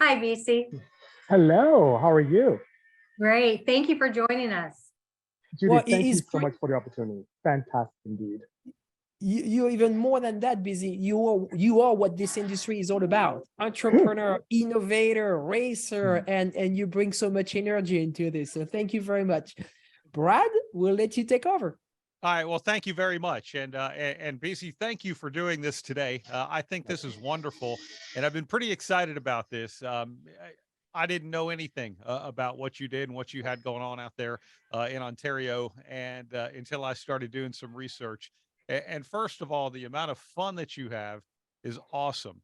Hi, Bisi. Hello, how are you? Great. Thank you for joining us. Judy, thank you so much for the opportunity. Fantastic indeed. You're even more than that, Busy. You are what this industry is all about. Entrepreneur, innovator, racer, and you bring so much energy into this. So thank you very much. Brad, we'll let you take over. All right. Well, thank you very much. And BC, thank you for doing this today. I think this is wonderful. And I've been pretty excited about this. I didn't know anything about what you did and what you had going on out there in Ontario and until I started doing some research. And first of all, the amount of fun that you have is awesome.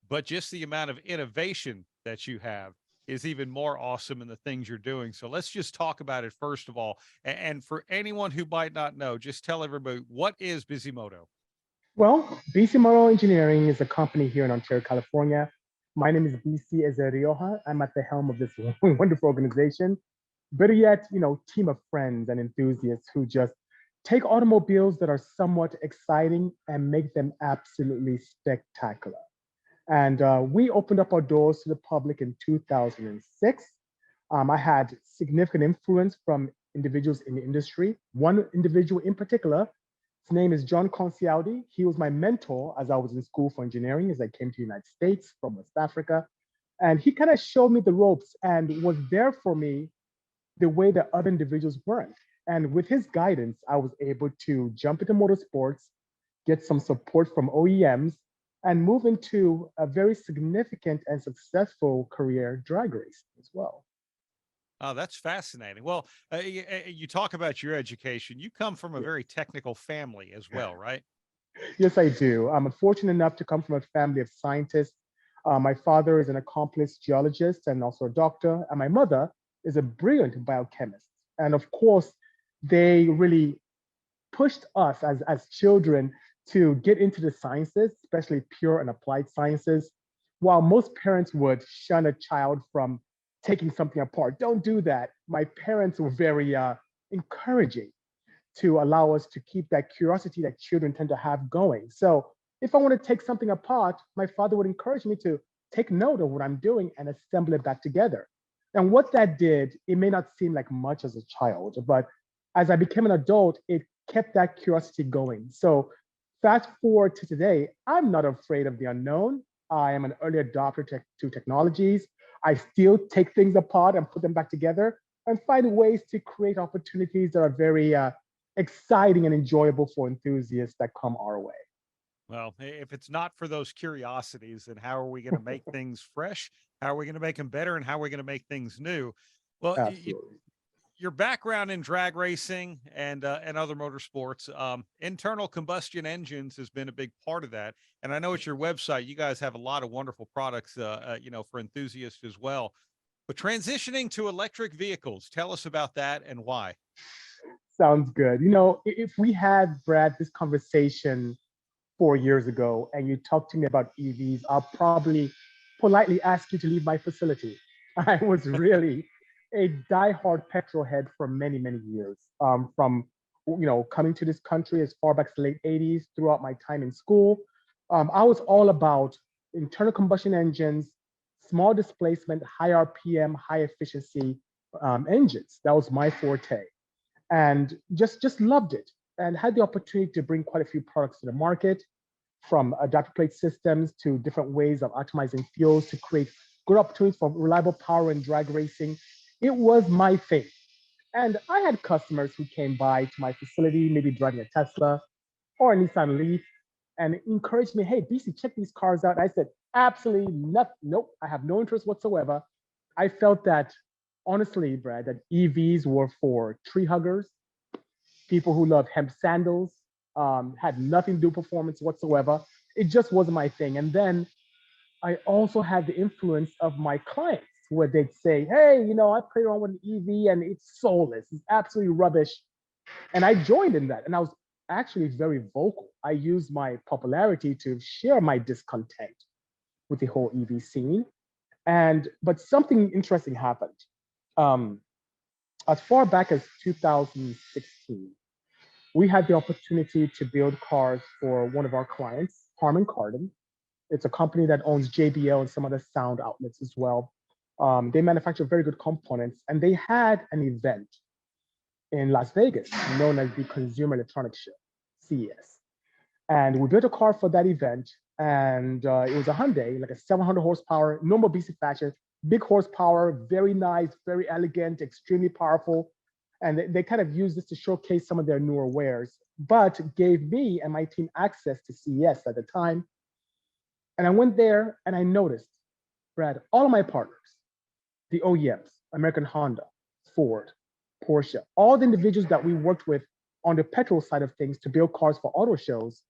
But just the amount of innovation that you have is even more awesome in the things you're doing. So let's just talk about it first of all. And for anyone who might not know, just tell everybody, what is Bisimoto? Well, Bisimoto Engineering is a company here in Ontario, California. My name is Bisi Ezerioha. I'm at the helm of this wonderful organization. Better yet, team of friends and enthusiasts who just take automobiles that are somewhat exciting and make them absolutely spectacular. And we opened up our doors to the public in 2006. I had significant influence from individuals in the industry. One individual in particular, his name is John Concialdi. He was my mentor as I was in school for engineering as I came to the United States from West Africa. And he kind of showed me the ropes and was there for me the way that other individuals weren't. And with his guidance, I was able to jump into motorsports, get some support from OEMs, and move into a very significant and successful career drag racing as well. Oh, that's fascinating. Well, you talk about your education. You come from a very technical family as well, right? Yes, I do. I'm fortunate enough to come from a family of scientists. My father is an accomplished geologist and also a doctor, and my mother is a brilliant biochemist. And of course, they really pushed us as children to get into the sciences, especially pure and applied sciences. While most parents would shun a child from taking something apart, don't do that. My parents were very encouraging to allow us to keep that curiosity that children tend to have going. So if I want to take something apart, my father would encourage me to take note of what I'm doing and assemble it back together. And what that did, it may not seem like much as a child, but as I became an adult, it kept that curiosity going. So fast forward to today, I'm not afraid of the unknown. I am an early adopter to technologies. I still take things apart and put them back together and find ways to create opportunities that are very exciting and enjoyable for enthusiasts that come our way. Well, if it's not for those curiosities, then how are we going to make things fresh? How are we going to make them better? And how are we going to make things new? Well, your background in drag racing and other motorsports, internal combustion engines has been a big part of that. And I know at your website, you guys have a lot of wonderful products, for enthusiasts as well. But transitioning to electric vehicles, tell us about that and why. Sounds good. If we had, Brad, this conversation 4 years ago and you talked to me about EVs, I'll probably politely ask you to leave my facility. I was really a diehard petrol head for many, many years. From coming to this country as far back as the late 80s, throughout my time in school, I was all about internal combustion engines, small displacement, high RPM, high efficiency engines. That was my forte, and just loved it. And had the opportunity to bring quite a few products to the market, from adapter plate systems to different ways of optimizing fuels to create good opportunities for reliable power and drag racing. It was my thing. And I had customers who came by to my facility, maybe driving a Tesla or a Nissan Leaf, and encouraged me, hey, BC, check these cars out. I said, absolutely not. Nope, I have no interest whatsoever. I felt that, honestly, Brad, that EVs were for tree huggers, people who love hemp sandals, had nothing to do with performance whatsoever. It just wasn't my thing. And then I also had the influence of my clients where they'd say, hey, I played around with an EV and it's soulless, it's absolutely rubbish. And I joined in that. And I was actually very vocal. I used my popularity to share my discontent with the whole EV scene. But something interesting happened. As far back as 2016, we had the opportunity to build cars for one of our clients, Harman Kardon. It's a company that owns JBL and some other sound outlets as well. They manufacture very good components, and they had an event in Las Vegas known as the Consumer Electronics Show, CES. And we built a car for that event, and it was a Hyundai, like a 700 horsepower, normal BC fashion, big horsepower, very nice, very elegant, extremely powerful. And they kind of used this to showcase some of their newer wares, but gave me and my team access to CES at the time. And I went there and I noticed, Brad, all of my partners, the OEMs, American Honda, Ford, Porsche, all the individuals that we worked with on the petrol side of things to build cars for auto shows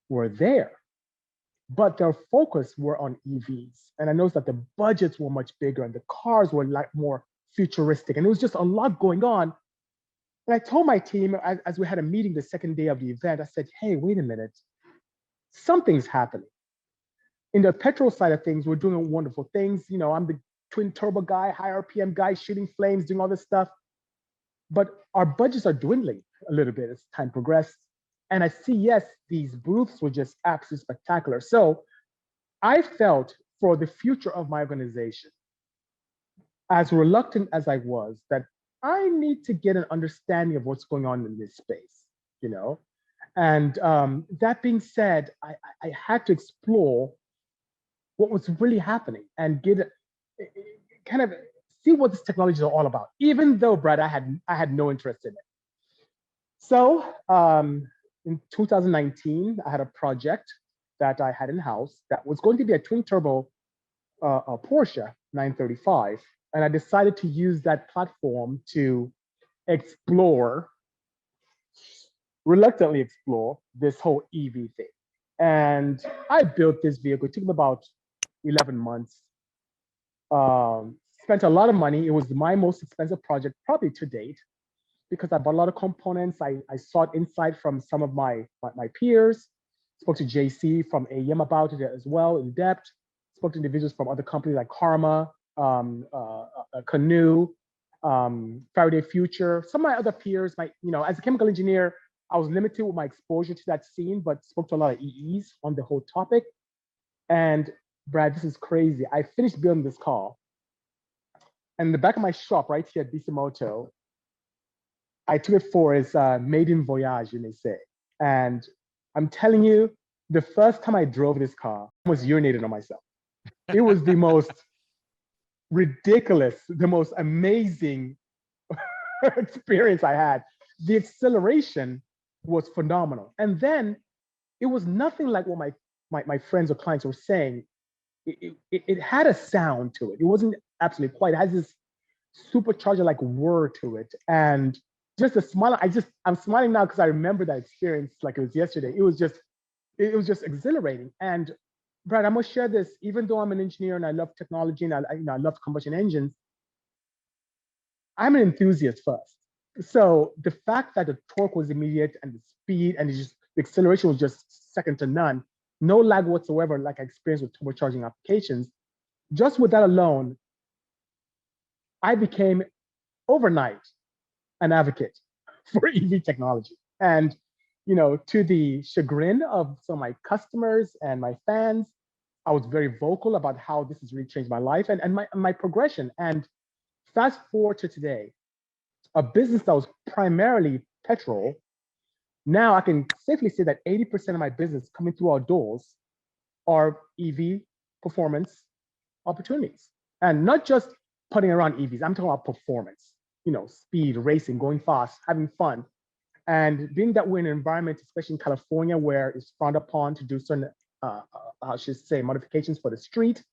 were there. But their focus were on EVs. And I noticed that the budgets were much bigger and the cars were like more futuristic. And it was just a lot going on. And I told my team as we had a meeting the second day of the event, I said, hey, wait a minute, something's happening. In the petrol side of things, we're doing wonderful things. You know, I'm the twin turbo guy, high RPM guy, shooting flames, doing all this stuff. But our budgets are dwindling a little bit as time progressed. And I see, yes, these booths were just absolutely spectacular. So I felt for the future of my organization, as reluctant as I was, that I need to get an understanding of what's going on in this space, you know? And that being said, I had to explore what was really happening and get kind of see what this technology is all about, even though, Brad, I had no interest in it. So in 2019, I had a project that I had in-house that was going to be a twin turbo Porsche 935. And I decided to use that platform to reluctantly explore this whole EV thing. And I built this vehicle. It took me about 11 months. Spent a lot of money. It was my most expensive project probably to date because I bought a lot of components. I sought insight from some of my peers, spoke to JC from AEM about it as well in depth, spoke to individuals from other companies like Karma, Canoe, Faraday Future, some of my other peers. As a chemical engineer, I was limited with my exposure to that scene, but spoke to a lot of EEs on the whole topic. And Brad, this is crazy. I finished building this car. And in the back of my shop right here at Bisimoto, I took it for its maiden voyage, you may say. And I'm telling you, the first time I drove this car, I was urinating on myself. It was the most ridiculous, the most amazing experience I had. The acceleration was phenomenal. And then it was nothing like what my friends or clients were saying. It had a sound to it. It wasn't absolutely quiet. It has this supercharger like whir to it. And just a smile. I'm smiling now because I remember that experience like it was yesterday. It was just exhilarating. And Brad, I'm gonna share this, even though I'm an engineer and I love technology and I love combustion engines, I'm an enthusiast first. So the fact that the torque was immediate and the speed and the acceleration was just second to none, no lag whatsoever, like I experienced with turbocharging applications, just with that alone, I became overnight an advocate for EV technology. And to the chagrin of some of my customers and my fans, I was very vocal about how this has really changed my life and my progression. And fast forward to today, a business that was primarily petrol, now I can safely say that 80% of my business coming through our doors are EV performance opportunities. And not just putting around EVs, I'm talking about performance, speed, racing, going fast, having fun. And being that we're in an environment, especially in California, where it's frowned upon to do certain, I should say, modifications for the street,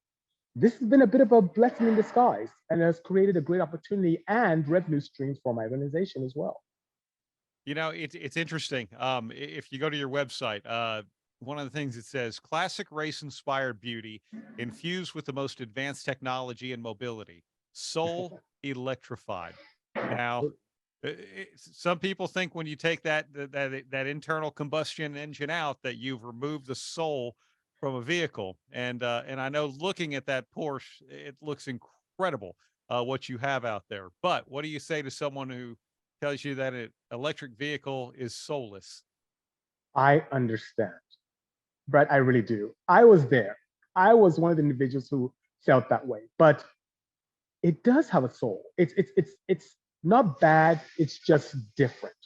this has been a bit of a blessing in disguise and has created a great opportunity and revenue streams for my organization as well. It's interesting. If you go to your website, one of the things it says, classic race inspired beauty infused with the most advanced technology and mobility, soul electrified. Now, some people think when you take that internal combustion engine out that you've removed the soul from a vehicle. And I know looking at that Porsche, it looks incredible what you have out there. But what do you say to someone who tells you that an electric vehicle is soulless? I understand, Brett. I really do. I was there. I was one of the individuals who felt that way. But it does have a soul. It's not bad. It's just different.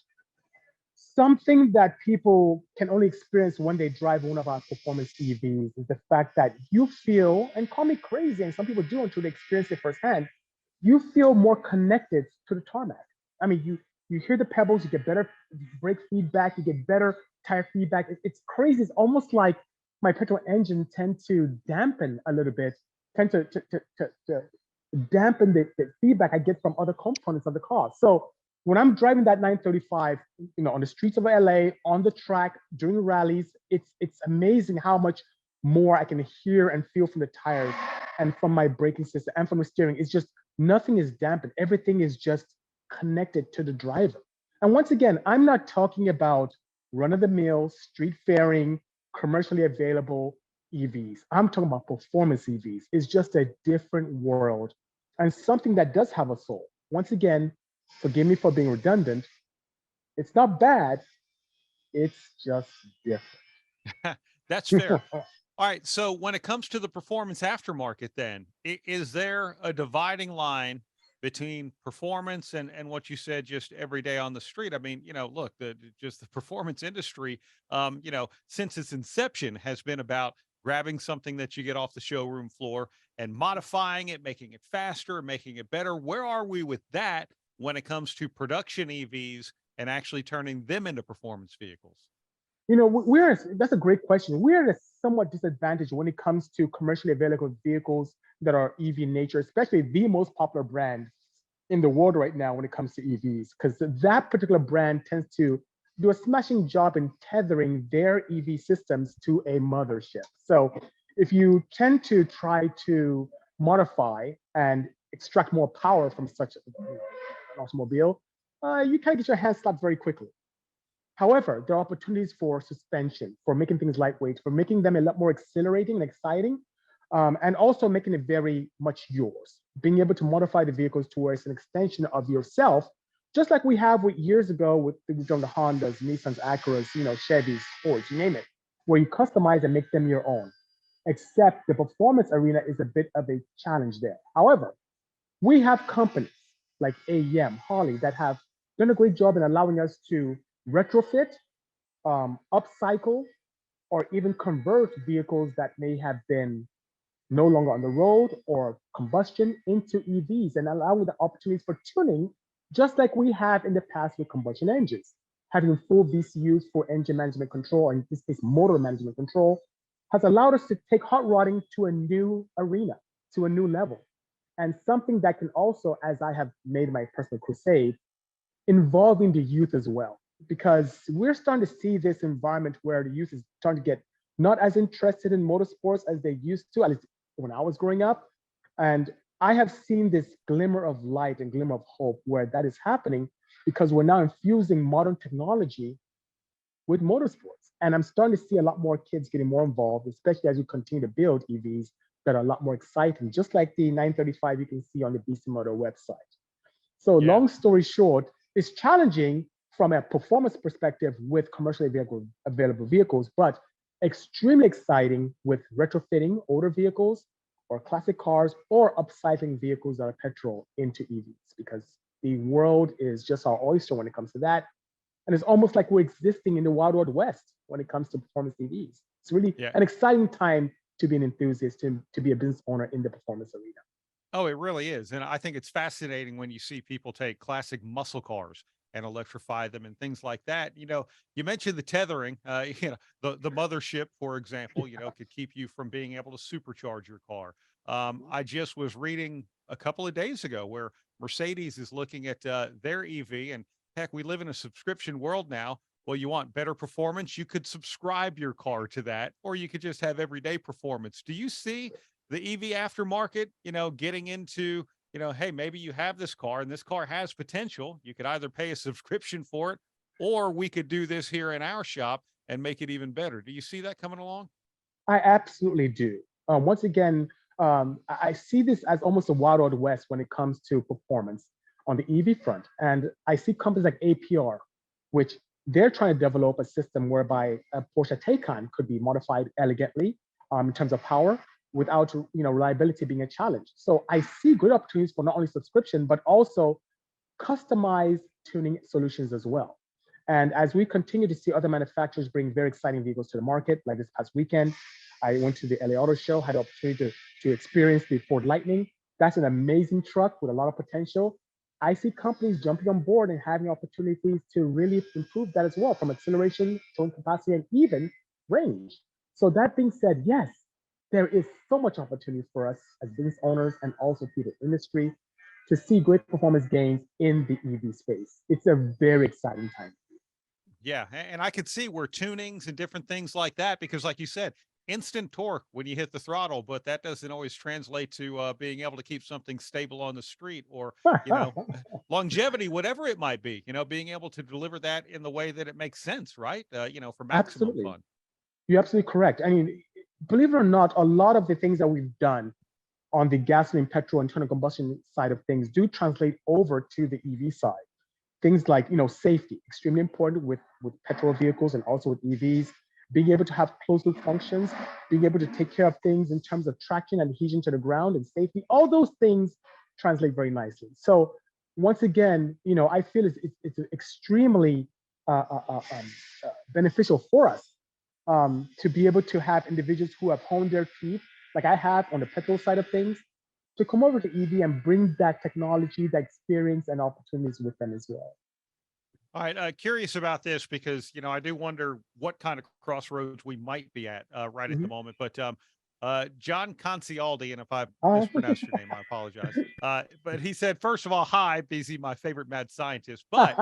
Something that people can only experience when they drive one of our performance EVs is the fact that you feel, and call me crazy, and some people do until they experience it firsthand, you feel more connected to the tarmac. I mean, you hear the pebbles, you get better brake feedback, you get better tire feedback. It's crazy. It's almost like my petrol engine tend to dampen a little bit, tend to dampen the feedback I get from other components of the car. So when I'm driving that 935, on the streets of LA, on the track, during rallies, it's amazing how much more I can hear and feel from the tires and from my braking system and from the steering. It's just nothing is dampened. Everything is just connected to the driver. And once again, I'm not talking about run-of-the-mill, street faring, commercially available EVs. I'm talking about performance EVs. It's just a different world and something that does have a soul. Once again, forgive me for being redundant. It's not bad. It's just different. That's fair. All right. So when it comes to the performance aftermarket, then is there a dividing line between performance and what you said just every day on the street? I mean, look, the performance industry, since its inception has been about grabbing something that you get off the showroom floor and modifying it, making it faster, making it better. Where are we with that when it comes to production EVs and actually turning them into performance vehicles? That's a great question. We're at a somewhat disadvantage when it comes to commercially available vehicles that are EV in nature, especially the most popular brand in the world right now when it comes to EVs, because that particular brand tends to do a smashing job in tethering their EV systems to a mothership. So if you tend to try to modify and extract more power from such an automobile, you kind of get your hands slapped very quickly. However, there are opportunities for suspension, for making things lightweight, for making them a lot more exhilarating and exciting, and also making it very much yours. Being able to modify the vehicles to where it's an extension of yourself, just like we have with years ago with the Hondas, Nissans, Acuras, Chevys, Fords, you name it, where you customize and make them your own. Except the performance arena is a bit of a challenge there. However, we have companies like AEM, Harley, that have done a great job in allowing us to retrofit, upcycle, or even convert vehicles that may have been no longer on the road or combustion into EVs and allowing the opportunities for tuning, just like we have in the past with combustion engines. Having full VCUs for engine management control, or in this case, motor management control, has allowed us to take hot rodding to a new arena, to a new level. And something that can also, as I have made my personal crusade, involving the youth as well. Because we're starting to see this environment where the youth is starting to get not as interested in motorsports as they used to, at least when I was growing up. And I have seen this glimmer of light and glimmer of hope where that is happening because we're now infusing modern technology with motorsports. And I'm starting to see a lot more kids getting more involved, especially as we continue to build EVs that are a lot more exciting, just like the 935 you can see on the Bisimoto website. So long story short, it's challenging from a performance perspective with commercially available vehicles, but extremely exciting with retrofitting older vehicles or classic cars or upcycling vehicles that are petrol into EVs, because the world is just our oyster when it comes to that. And it's almost like we're existing in the wild, wild west when it comes to performance EVs. It's really an exciting time to be an enthusiast, to be a business owner in the performance arena. Oh, it really is. And I think it's fascinating when you see people take classic muscle cars and electrify them and things like that. You mentioned the tethering, the mothership, for example, could keep you from being able to supercharge your car. I just was reading a couple of days ago where Mercedes is looking at their EV, and heck, we live in a subscription world now. Well, you want better performance, you could subscribe your car to that, or you could just have everyday performance. Do you see the EV aftermarket, getting into, hey, maybe you have this car and this car has potential. You could either pay a subscription for it, or we could do this here in our shop and make it even better. Do you see that coming along? I absolutely do. Once again, I see this as almost a wild, wild west when it comes to performance on the EV front. And I see companies like APR, which they're trying to develop a system whereby a Porsche Taycan could be modified elegantly in terms of power, without reliability being a challenge. So I see good opportunities for not only subscription, but also customized tuning solutions as well. And as we continue to see other manufacturers bring very exciting vehicles to the market, like this past weekend, I went to the LA Auto Show, had the opportunity to experience the Ford Lightning. That's an amazing truck with a lot of potential. I see companies jumping on board and having opportunities to really improve that as well, from acceleration, towing capacity, and even range. So that being said, yes, there is so much opportunity for us as business owners and also through the industry to see great performance gains in the EV space. It's a very exciting time. Yeah, and I could see where tunings and different things like that, because like you said, instant torque when you hit the throttle, but that doesn't always translate to being able to keep something stable on the street, or longevity, whatever it might be. Being able to deliver that in the way that it makes sense, right? For maximum Absolutely. fun. You're absolutely correct. I mean, believe it or not, a lot of the things that we've done on the gasoline, petrol, internal combustion side of things do translate over to the EV side. Things like, safety, extremely important with petrol vehicles and also with EVs. Being able to have closed loop functions, being able to take care of things in terms of traction and adhesion to the ground and safety, all those things translate very nicely. So once again, I feel it's extremely beneficial for us to be able to have individuals who have honed their teeth, like I have on the petrol side of things, to come over to EV and bring that technology, that experience and opportunities with them as well. All right, curious about this because I do wonder what kind of crossroads we might be at right at the moment. But John Concialdi, and if I mispronounced your name, I apologize. But he said, first of all, hi, Bisi, my favorite mad scientist. But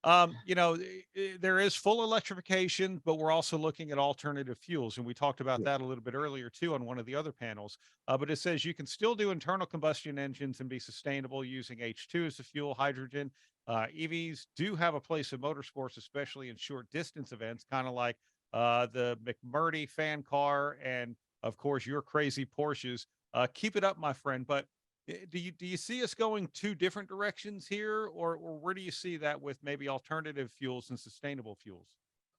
there is full electrification, but we're also looking at alternative fuels, and we talked about that a little bit earlier too on one of the other panels. But it says you can still do internal combustion engines and be sustainable using H2 as the fuel, hydrogen. EVs do have a place in motorsports, especially in short distance events, kind of like the McMurdy fan car, and of course your crazy Porsches. Keep it up, my friend. But do you see us going two different directions here, or where do you see that with maybe alternative fuels and sustainable fuels?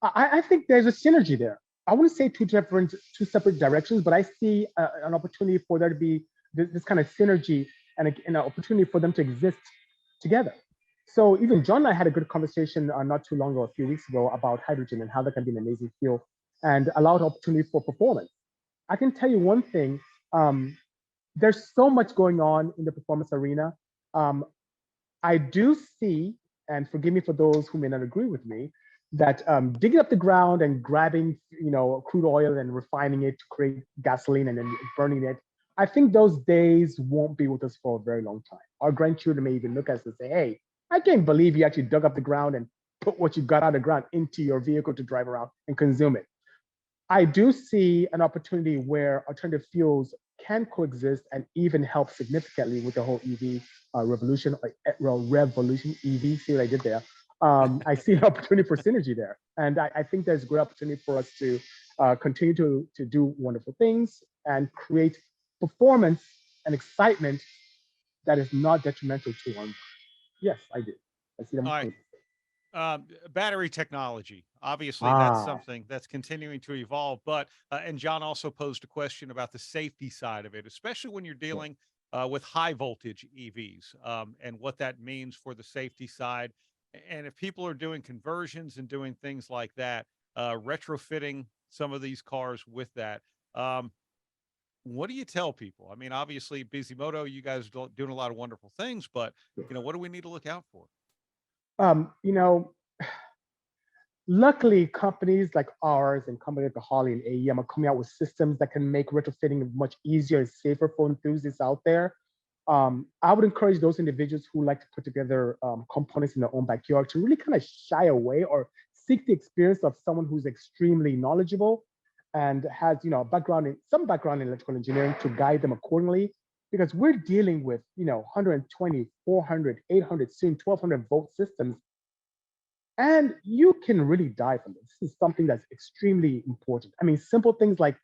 I think there's a synergy there. I wouldn't say two separate directions, but I see an opportunity for there to be this kind of synergy and an opportunity for them to exist together. So even John and I had a good conversation not too long ago, a few weeks ago, about hydrogen and how that can be an amazing fuel and allow opportunity for performance. I can tell you one thing, there's so much going on in the performance arena. I do see, and forgive me for those who may not agree with me, that digging up the ground and grabbing crude oil and refining it to create gasoline and then burning it, I think those days won't be with us for a very long time. Our grandchildren may even look at us and say, hey, I can't believe you actually dug up the ground and put what you got out of the ground into your vehicle to drive around and consume it. I do see an opportunity where alternative fuels can coexist and even help significantly with the whole EV revolution, revolution EV, see what I did there. I see an opportunity for synergy there. And I think there's great opportunity for us to continue to do wonderful things and create performance and excitement that is not detrimental to one. Yes, I do. I see them. All right. Battery technology. Obviously, that's something that's continuing to evolve. But and John also posed a question about the safety side of it, especially when you're dealing with high voltage EVs and what that means for the safety side. And if people are doing conversions and doing things like that, retrofitting some of these cars with that. What do you tell people? I mean, obviously, Bisimoto, you guys are doing a lot of wonderful things, but what do we need to look out for? Luckily, companies like ours and companies like Harley and AEM are coming out with systems that can make retrofitting much easier and safer for enthusiasts out there. I would encourage those individuals who like to put together components in their own backyard to really kind of shy away or seek the experience of someone who's extremely knowledgeable and has some background in electrical engineering to guide them accordingly, because we're dealing with 120, 400, 800, soon 1200 volt systems, and you can really die from this. This is something that's extremely important. I mean, simple things like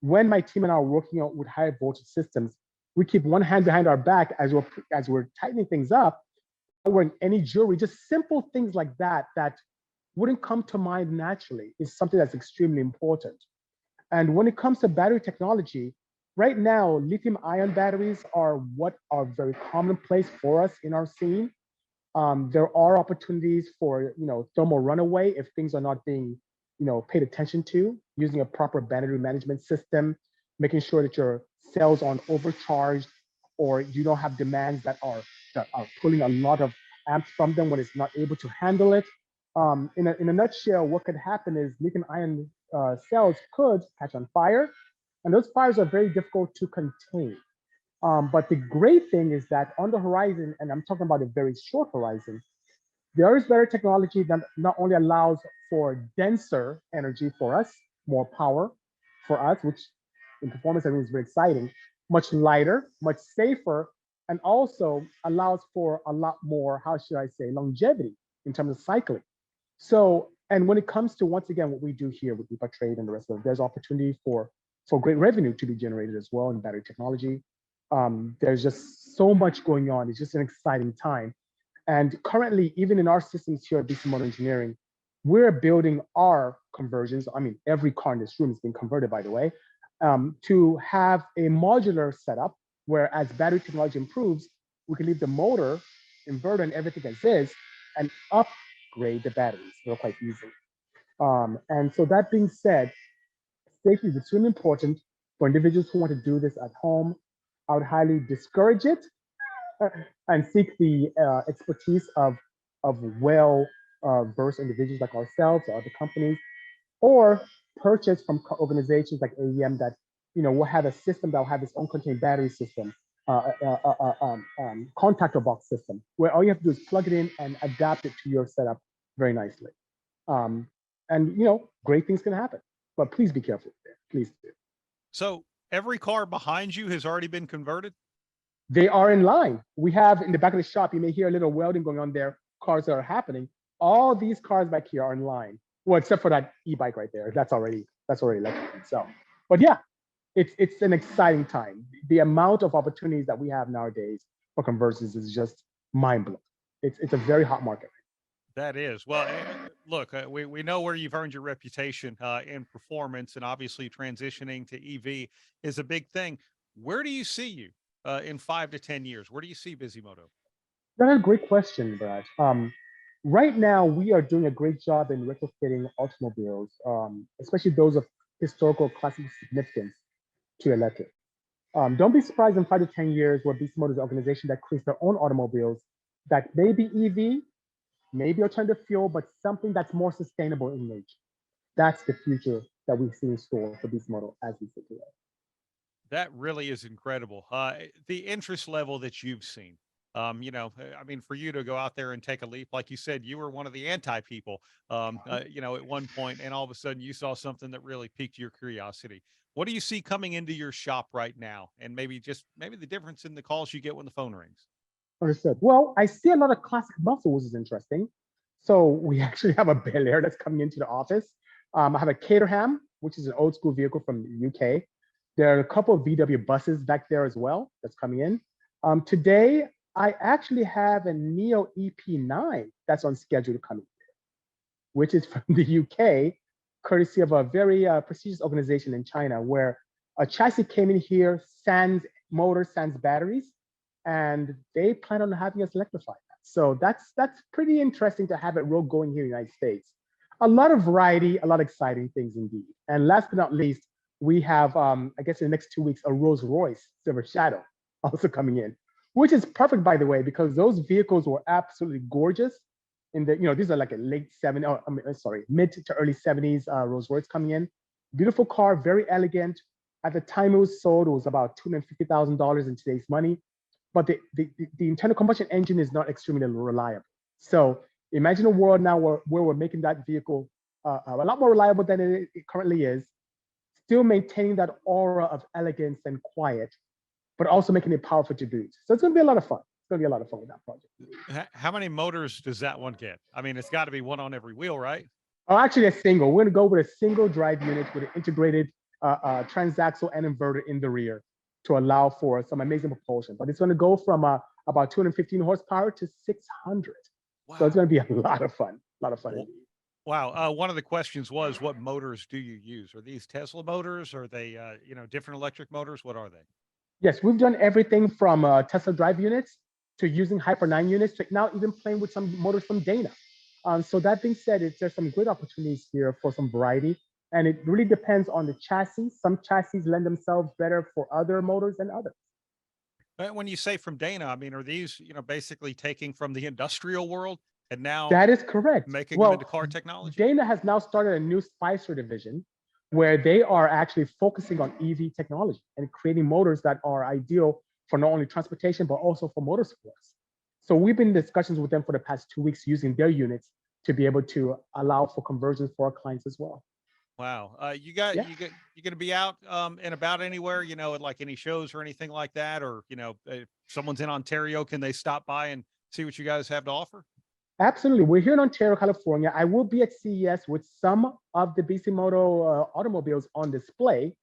when my team and I are working out with high voltage systems, we keep one hand behind our back as we're tightening things up, wearing any jewelry, just simple things like that wouldn't come to mind naturally is something that's extremely important. And when it comes to battery technology, Right now, lithium ion batteries are what are very commonplace for us in our scene. There are opportunities for thermal runaway if things are not being paid attention to, using a proper battery management system, making sure that your cells aren't overcharged or you don't have demands that are pulling a lot of amps from them when it's not able to handle it. In a nutshell, what could happen is lithium ion cells could catch on fire, and those fires are very difficult to contain. But the great thing is that on the horizon, and I'm talking about a very short horizon, there is better technology that not only allows for denser energy for us, more power for us, which in performance I think is very exciting, much lighter, much safer, and also allows for a lot more, how should I say, longevity in terms of cycling. So, and when it comes to, once again, what we do here with Epar Trade and the rest of it, there's opportunity for great revenue to be generated as well in battery technology. There's just so much going on. It's just an exciting time. And currently, even in our systems here at Bisimoto Engineering, we're building our conversions. I mean, every car in this room is being converted, by the way, to have a modular setup where as battery technology improves, we can leave the motor, inverter, and everything as is, and upgrade the batteries quite easily. And so that being said, safety is extremely important for individuals who want to do this at home. I would highly discourage it and seek the expertise of well versed individuals like ourselves or other companies, or purchase from organizations like AEM that will have a system that will have its own contained battery system, contactor box system, where all you have to do is plug it in and adapt it to your setup very nicely. And great things can happen, but please be careful there. Please do. So every car behind you has already been converted? They are in line. We have in the back of the shop, you may hear a little welding going on there, cars that are happening. All these cars back here are in line. Well, except for that e-bike right there. That's already electric itself. But yeah, it's an exciting time. The amount of opportunities that we have nowadays for conversions is just mind-blowing. It's a very hot market. That is. Well, look, we know where you've earned your reputation in performance, and obviously transitioning to EV is a big thing. Where do you see you in 5 to 10 years? Where do you see Bisimoto? That's a great question, Brad. Right now, we are doing a great job in retrofitting automobiles, especially those of historical classical significance to electric. Don't be surprised in 5 to 10 years where Bisimoto is an organization that creates their own automobiles that may be EV, maybe alternative fuel, but something that's more sustainable in nature. That's the future that we see in store for Bisimoto as we sit today. That really is incredible. The interest level that you've seen. I mean, for you to go out there and take a leap, like you said, you were one of the anti people, at one point, and all of a sudden you saw something that really piqued your curiosity. What do you see coming into your shop right now? And maybe the difference in the calls you get when the phone rings. Understood. Well, I see a lot of classic muscle, which is interesting. So we actually have a Bel Air that's coming into the office. I have a Caterham, which is an old school vehicle from the UK. There are a couple of VW buses back there as well that's coming in. Today, I actually have a Neo EP9 that's on schedule to come in, which is from the UK, courtesy of a very prestigious organization in China, where a chassis came in here, sans motor, sans batteries, and they plan on having us electrify that. So that's pretty interesting to have it roll going here in the United States. A lot of variety, a lot of exciting things indeed. And last but not least, we have, I guess in the next 2 weeks, a Rolls Royce Silver Shadow also coming in, which is perfect, by the way, because those vehicles were absolutely gorgeous. In the, these are like a late 70s, mid to early 70s Rolls Royce coming in. Beautiful car, very elegant. At the time it was sold, it was about $250,000 in today's money. But the internal combustion engine is not extremely reliable. So imagine a world now where we're making that vehicle a lot more reliable than it currently is, still maintaining that aura of elegance and quiet, but also making it powerful to boot. So it's going to be a lot of fun. It's going to be a lot of fun with that project. How many motors does that one get? I mean, it's got to be one on every wheel, right? Oh, actually, a single. We're going to go with a single drive unit with an integrated transaxle and inverter in the rear to allow for some amazing propulsion. But it's going to go from about 215 horsepower to 600. Wow. So it's going to be a lot of fun. A lot of fun. Wow. One of the questions was, what motors do you use? Are these Tesla motors? Are they, different electric motors? What are they? Yes, we've done everything from Tesla drive units to using Hyper 9 units to now even playing with some motors from Dana. So that being said, there's some great opportunities here for some variety, and it really depends on the chassis. Some chassis lend themselves better for other motors than others. When you say from Dana, I mean, are these, basically taking from the industrial world and now That is correct. making them into Well, car technology? Dana has now started a new Spicer division where they are actually focusing on EV technology and creating motors that are ideal for not only transportation, but also for motorsports. So we've been in discussions with them for the past 2 weeks using their units to be able to allow for conversions for our clients as well. Wow. Yeah. You going to be out and about anywhere, at like any shows or anything like that? Or, if someone's in Ontario, can they stop by and see what you guys have to offer? Absolutely. We're here in Ontario, California. I will be at CES with some of the Bisimoto automobiles on display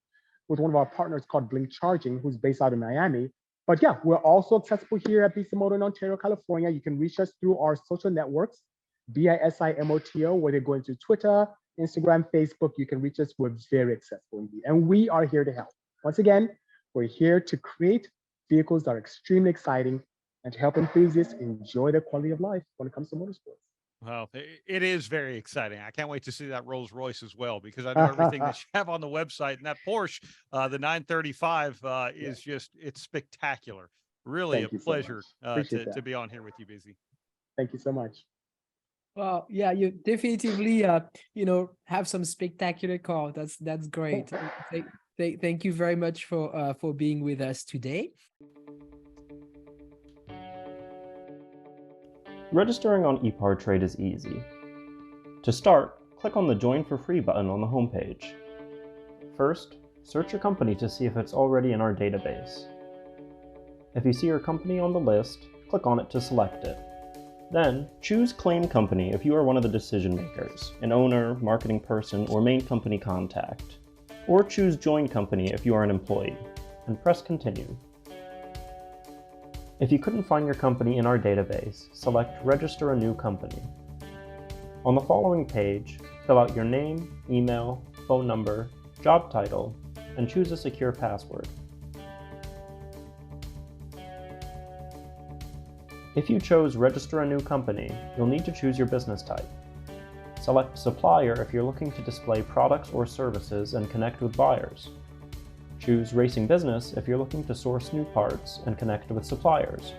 with one of our partners called Blink Charging, who's based out in Miami. But yeah, we're also accessible here at Bisimoto in Ontario, California. You can reach us through our social networks, Bisimoto, where they go into Twitter, Instagram, Facebook. You can reach us. We're very accessible indeed. And we are here to help. Once again, we're here to create vehicles that are extremely exciting and to help enthusiasts enjoy their quality of life when it comes to motorsports. Well, it is very exciting. I can't wait to see that Rolls Royce as well, because I know everything that you have on the website, and that Porsche, the 935, is it's spectacular. Really a Thank you so pleasure much. Appreciate to that. be on here with you, Bisi. Thank you so much. Well, yeah, you definitively, have some spectacular car. That's great. Thank you very much for being with us today. Registering on Epar Trade is easy. To start, click on the Join for Free button on the homepage. First, search your company to see if it's already in our database. If you see your company on the list, click on it to select it. Then, choose Claim Company if you are one of the decision makers, an owner, marketing person, or main company contact. Or choose Join Company if you are an employee, and press Continue. If you couldn't find your company in our database, select Register a New Company. On the following page, fill out your name, email, phone number, job title, and choose a secure password. If you chose Register a New Company, you'll need to choose your business type. Select Supplier if you're looking to display products or services and connect with buyers. Choose Racing Business if you're looking to source new parts and connect with suppliers.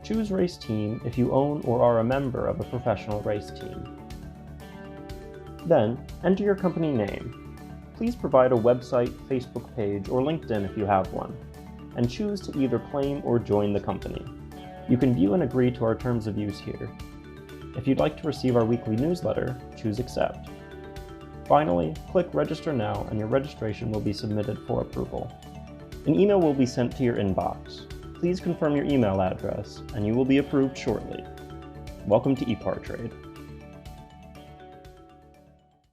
Choose Race Team if you own or are a member of a professional race team. Then, enter your company name. Please provide a website, Facebook page, or LinkedIn if you have one, and choose to either claim or join the company. You can view and agree to our terms of use here. If you'd like to receive our weekly newsletter, choose Accept. Finally, click Register Now and your registration will be submitted for approval. An email will be sent to your inbox. Please confirm your email address and you will be approved shortly. Welcome to Epar Trade.